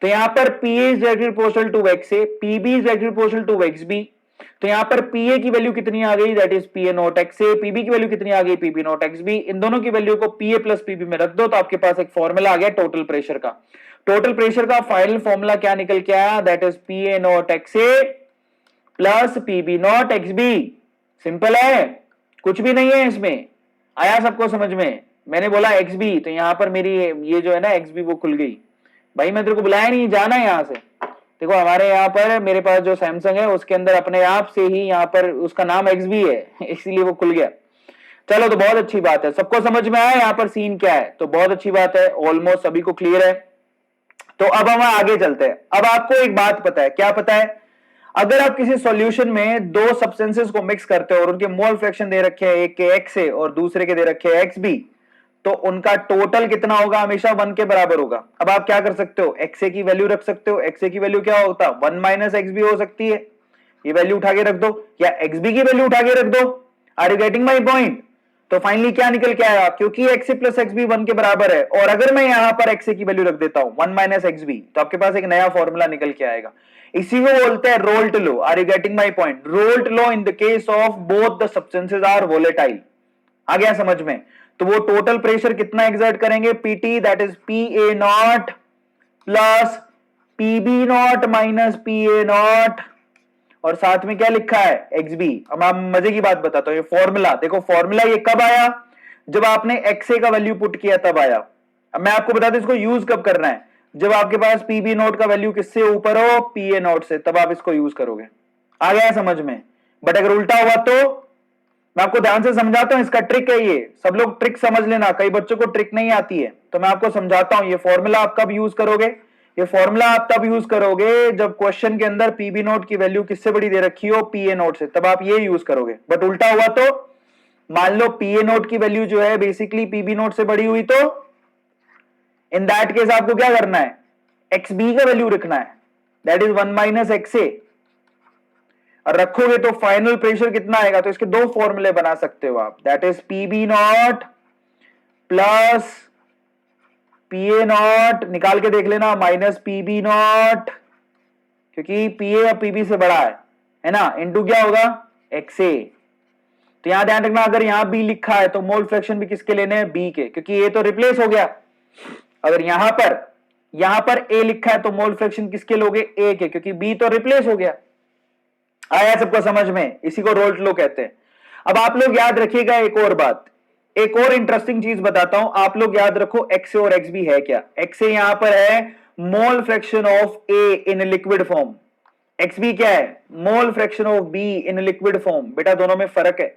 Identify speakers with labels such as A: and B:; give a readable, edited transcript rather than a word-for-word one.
A: तो यहां पर PA is directly proportional to XA, PB is directly proportional to XB। तो यहां पर PA की वैल्यू कितनी आ गई, that is PA not XA, PB की वैल्यू कितनी आ गई, PB नॉट XB। इन दोनों की वैल्यू को PA प्लस PB में रख दो तो आपके पास एक फॉर्मूला आ गया टोटल प्रेशर का। टोटल प्रेशर का फाइनल फॉर्मूला क्या निकल के आया, that is PA not XA plus PB not XB। Simple है, कुछ भी नहीं है इसमें। आया सबको समझ में? मैंने बोला XB तो यहां पर मेरी ये जो है ना XB वो खुल गई। भाई मैं तेरे को बुलाया नहीं, जाना है यहां से। देखो हमारे यहाँ पर मेरे पास जो सैमसंग है उसके अंदर अपने आप से ही यहाँ पर उसका नाम XB है इसीलिए वो खुल गया। चलो तो बहुत अच्छी बात है, सबको समझ में आया यहाँ पर सीन क्या है, तो बहुत अच्छी बात है, ऑलमोस्ट सभी को क्लियर है। तो अब हम आगे चलते हैं। अब आपको एक बात पता है, क्या पता है? अगर आप किसी सॉल्यूशन में दो सब्सटेंसेस को मिक्स करते हो और उनके मोल फ्रैक्शन दे रखे हैं, एक के XA और दूसरे के दे रखे हैं XB, तो उनका टोटल कितना होगा, हमेशा 1 के बराबर होगा। अब आप क्या कर सकते हो, XA की वैल्यू रख सकते हो। XA की वैल्यू क्या होता है, 1 माइनस XB हो सकती है, ये वैल्यू उठा के रख दो, या XB की वैल्यू उठा के रख दो। Are you getting my point? तो फाइनली क्या निकल के आया, क्योंकि XA प्लस XB 1 के बराबर है, और अगर मैं यहां पर XA की वैल्यू रख देता हूं 1 माइनस XB, तो आपके पास एक नया फॉर्मूला निकल के आएगा। इसी को बोलते हैं Raoult law. Are you getting my point? Raoult law in the case of both the substances are volatile. आ गया समझ में? तो वो टोटल प्रेशर कितना एक्सर्ट करेंगे, PT, that is PA nought plus PB nought minus PA nought, और साथ में क्या लिखा है, XB। अब आप मजे की बात बताता हूं, ये फॉर्मूला देखो, फॉर्मूला ये कब आया, जब आपने XA का वैल्यू पुट किया तब आया। अब मैं आपको बता दूं इसको यूज कब करना है, जब आपके पास PB नोट का वैल्यू किससे ऊपर हो, PA नोट से, तब आप इसको यूज करोगे। आ गया समझ में? बट अगर उल्टा हुआ तो मैं आपको ध्यान से समझाता हूं, इसका ट्रिक है ये, सब लोग ट्रिक समझ लेना, कई बच्चों को ट्रिक नहीं आती है, तो मैं आपको समझाता हूं। ये फॉर्मूला आप कब यूज करोगे, ये फॉर्मूला आप तब यूज करोगे जब क्वेश्चन के अंदर PB नोट की वैल्यू किससे बड़ी दे रखी हो, PA नोट से, तब आप ये यूज करोगे। बट उल्टा हुआ तो, मान लो PA नोट की वैल्यू जो है बेसिकली PB नोट से बड़ी हुई, तो इन दैट केस आपको क्या करना है, XB का वैल्यू रखना है, दैट इज 1 माइनस XA, और रखोगे तो फाइनल प्रेशर कितना आएगा, तो इसके दो फॉर्मूले बना सकते हो आप, that is PB not plus PA not, निकाल के देख लेना, माइनस PB नॉट, क्योंकि PA अब PB से बड़ा है ना, इनटू क्या होगा, XA। तो यहां ध्यान रखना, अगर यहां B लिखा है तो मोल फ्रैक्शन भी किसके लेने हैं, B के, क्योंकि A तो रिप्लेस हो गया। अगर यहां पर A लिखा है तो मोल फ्रैक्शन किसके लोगे, A के, क्योंकि B तो रिप्लेस हो गया। आया सबको समझ में? इसी को रोल्ट लॉ कहते हैं। अब आप लोग याद रखिएगा एक और बात, एक और इंटरेस्टिंग चीज बताता हूं, आप लोग याद रखो XA और XB है क्या। XA यहां पर है mole fraction of A in liquid form, XB क्या है, mole fraction of B in liquid form. बेटा दोनों में फर्क है,